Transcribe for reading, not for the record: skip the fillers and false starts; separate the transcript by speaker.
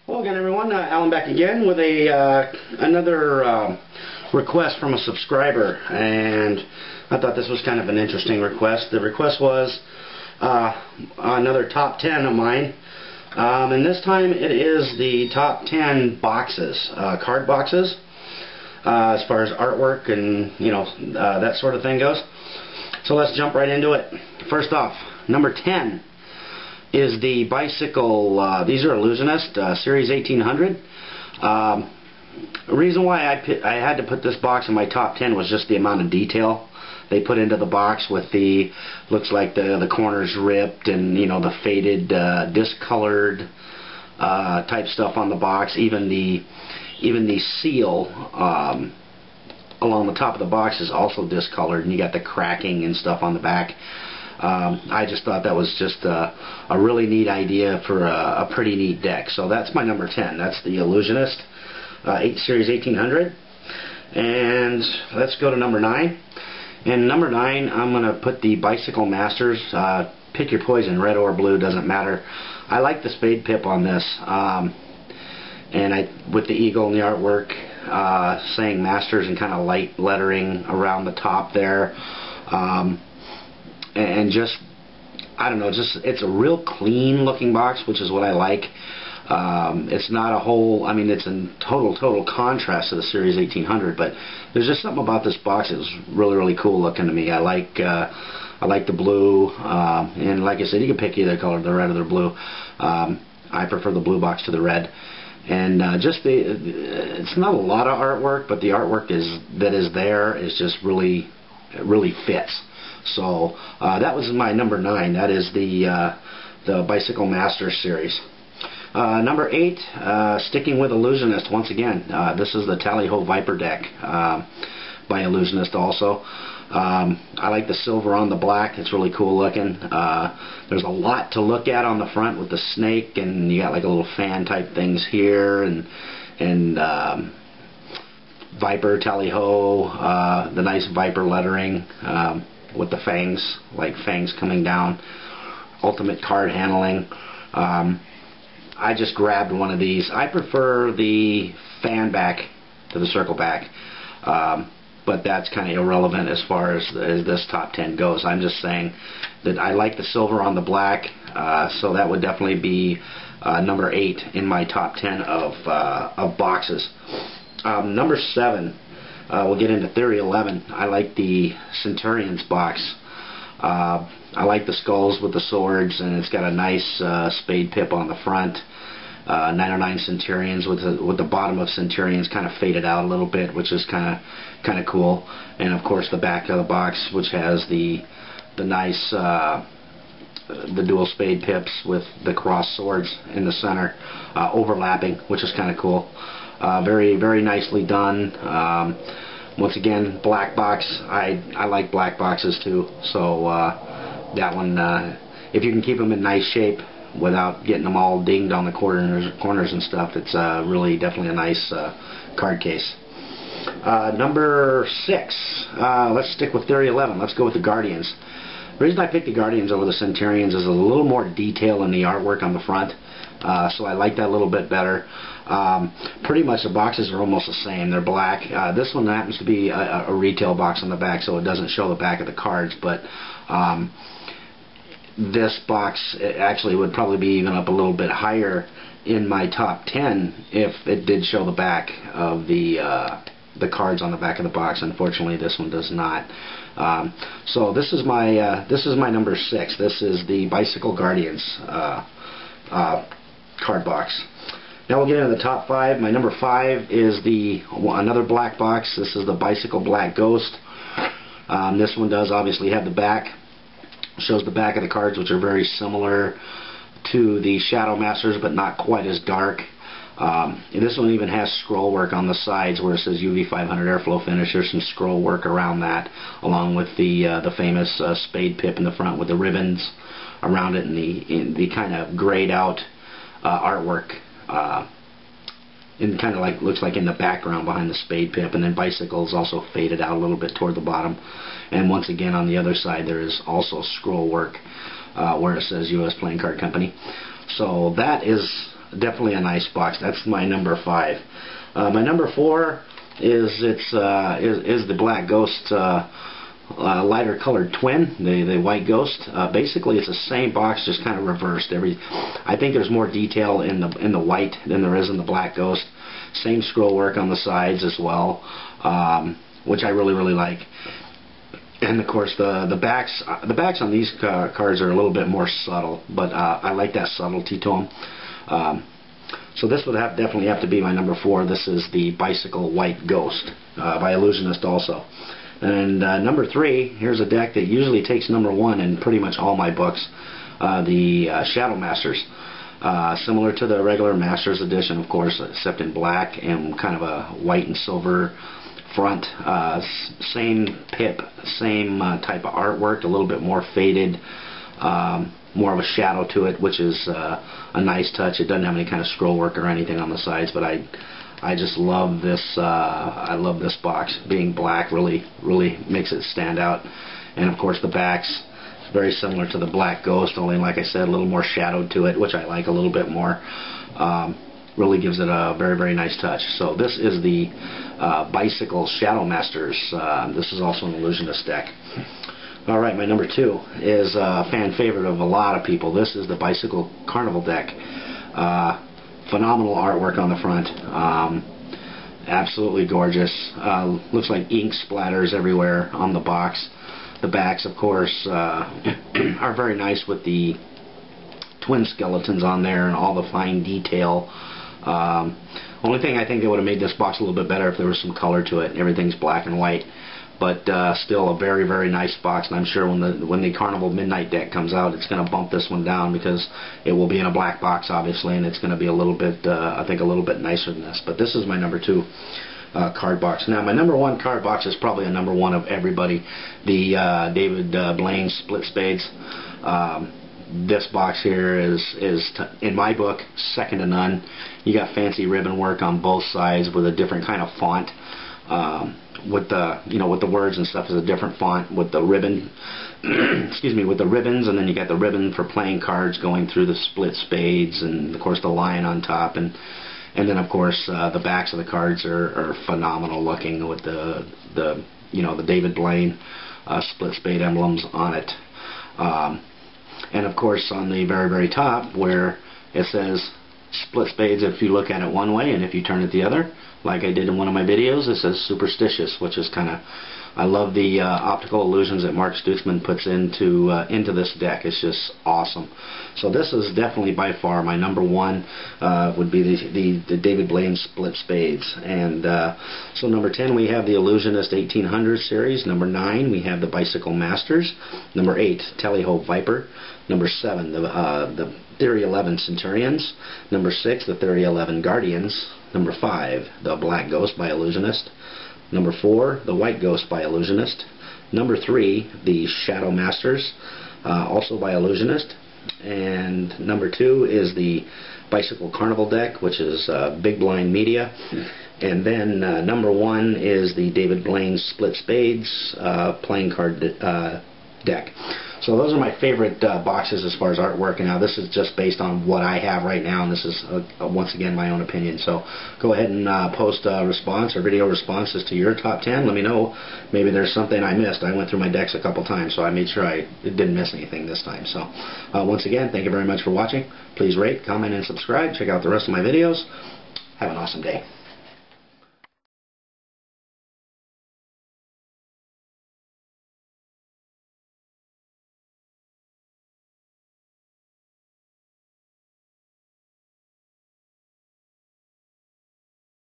Speaker 1: Hello again, everyone. Alan back again with another request from a subscriber, and I thought this was kind of an interesting request. The request was another top 10 of mine, and this time it is the top 10 boxes, card boxes, as far as artwork and that sort of thing goes. So let's jump right into it. First off, number 10 is the bicycle. These are Ellusionist Series 1800. The reason why I had to put this box in my top 10 was just the amount of detail they put into the box, with the looks like the corners ripped and the faded discolored type stuff on the box. Even the seal along the top of the box is also discolored, and you got the cracking and stuff on the back. I just thought that was just a really neat idea for a pretty neat deck. So that's my number 10. That's the Ellusionist Series 1800. And let's go to number 9. And number 9, I'm going to put the Bicycle Masters. Pick your poison, red or blue, doesn't matter. I like the spade pip on this. And with the eagle and the artwork saying Masters and kind of light lettering around the top there. And just, I don't know, it's a real clean looking box, which is what I like. It's not a whole, I mean, it's in total contrast to the Series 1800, but there's just something about this box that was really cool looking to me. I like the blue, and like I said, you can pick either color, the red or the blue. I prefer the blue box to the red. And it's not a lot of artwork, but the artwork that is there is just really fits. So that was my number 9. That is the Bicycle Master Series. Number 8, sticking with Ellusionist once again. This is the Tally-Ho Viper deck by Ellusionist also. I like the silver on the black. It's really cool looking. There's a lot to look at on the front with the snake, and you got like a little fan type things here, and Viper, Tally-Ho, the nice Viper lettering. With the fangs, like fangs coming down, ultimate card handling. I just grabbed one of these. I prefer the fan back to the circle back, but that's kind of irrelevant as far as this top 10 goes. I'm just saying that I like the silver on the black, so that would definitely be number 8 in my top 10 of boxes. Number 7. We'll get into Theory 11. I like the Centurions box. I like the skulls with the swords, and it's got a nice spade pip on the front. 909 Centurions with the bottom of Centurions kind of faded out a little bit, which is kind of cool. And of course the back of the box, which has the nice the dual spade pips with the cross swords in the center, overlapping, which is kind of cool. Very nicely done. Once again, black box. I like black boxes too. So that one, if you can keep them in nice shape without getting them all dinged on the corners and stuff, it's definitely a nice card case. Number 6. Let's stick with Theory 11. Let's go with the Guardians. The reason I picked the Guardians over the Centurions is a little more detail in the artwork on the front. So I like that a little bit better. Pretty much the boxes are almost the same. They're black. This one happens to be a retail box on the back, so it doesn't show the back of the cards, but this box actually would probably be even up a little bit higher in my top 10 if it did show the back of the cards on the back of the box. Unfortunately, this one does not. So this is my number 6. This is the Bicycle Guardians card box. Now we'll get into the top 5. My number 5 is another black box. This is the Bicycle Black Ghost. This one does obviously have the back. Shows the back of the cards, which are very similar to the Shadow Masters, but not quite as dark. And this one even has scroll work on the sides where it says UV 500 Airflow Finish. There's some scroll work around that, along with the famous spade pip in the front with the ribbons around it, and the kind of grayed out artwork. And kind of like looks like in the background behind the spade pip, and then bicycles also faded out a little bit toward the bottom. And once again on the other side there is also scroll work where it says U.S. Playing Card Company. So that is definitely a nice box. That's my number 5. My number 4 is the Black Ghost lighter colored twin, the White Ghost. Basically, it's the same box, just kind of reversed. I think there's more detail in the white than there is in the Black Ghost. Same scroll work on the sides as well, which I really like. And of course, the backs on these cards are a little bit more subtle, but I like that subtlety to them. So this would definitely have to be my number 4. This is the Bicycle White Ghost by Ellusionist also. And number 3, here's a deck that usually takes number 1 in pretty much all my books, the Shadow Masters. Similar to the regular Masters edition, of course, except in black and kind of a white and silver front. Same pip, same type of artwork, a little bit more faded, more of a shadow to it, which is a nice touch. It doesn't have any kind of scroll work or anything on the sides, but I just love this. I love this box. Being black really makes it stand out. And of course the backs, very similar to the Black Ghost, only like I said, a little more shadowed to it, which I like a little bit more. Really gives it a very nice touch. So this is the Bicycle Shadow Masters. This is also an Illusionist deck. Alright, my number 2 is a fan favorite of a lot of people. This is the Bicycle Karnival deck. Phenomenal artwork on the front. Absolutely gorgeous. Looks like ink splatters everywhere on the box. The backs, of course, are very nice with the twin skeletons on there and all the fine detail. Only thing I think that would have made this box a little bit better if there was some color to it. Everything's black and white. But still a very nice box, and I'm sure when the Karnival Midnight deck comes out, it's going to bump this one down because it will be in a black box, obviously, and it's going to be a little bit, I think, a little bit nicer than this. But this is my number 2 card box. Now, my number 1 card box is probably a number 1 of everybody. The David Blaine Split Spades. This box here is in my book, second to none. You got fancy ribbon work on both sides with a different kind of font. With the words and stuff is a different font with the ribbon. Excuse me, with the ribbons, and then you got the ribbon for playing cards going through the split spades, and of course the lion on top, and then of course the backs of the cards are phenomenal looking with the David Blaine split spade emblems on it. And of course on the very top where it says split spades if you look at it one way, and if you turn it the other, like I did in one of my videos, it says superstitious, which is kind of, I love the optical illusions that Mark Stutzman puts into this deck. It's just awesome. So this is definitely by far my number 1 would be the David Blaine Split Spades. And so number 10 we have the Ellusionist 1800 series. Number 9 we have the Bicycle Masters. Number 8 Tally-Ho Viper. Number 7 the Theory 11 Centurions. Number 6 the Theory 11 Guardians. Number 5 the Black Ghost by Illusionist. Number 4 the White Ghost by Illusionist. Number 3 the Shadow Masters, also by Illusionist. And number 2 is the Bicycle Karnival deck, which is Big Blind Media. And then number 1 is the David Blaine Split Spades playing card deck. So those are my favorite boxes as far as artwork. And now this is just based on what I have right now, and this is once again my own opinion. So go ahead and post a response or video responses to your top 10. Let me know. Maybe there's something I missed. I went through my decks a couple times, so I made sure I didn't miss anything this time. So once again, thank you very much for watching. Please rate, comment, and subscribe. Check out the rest of my videos. Have an awesome day.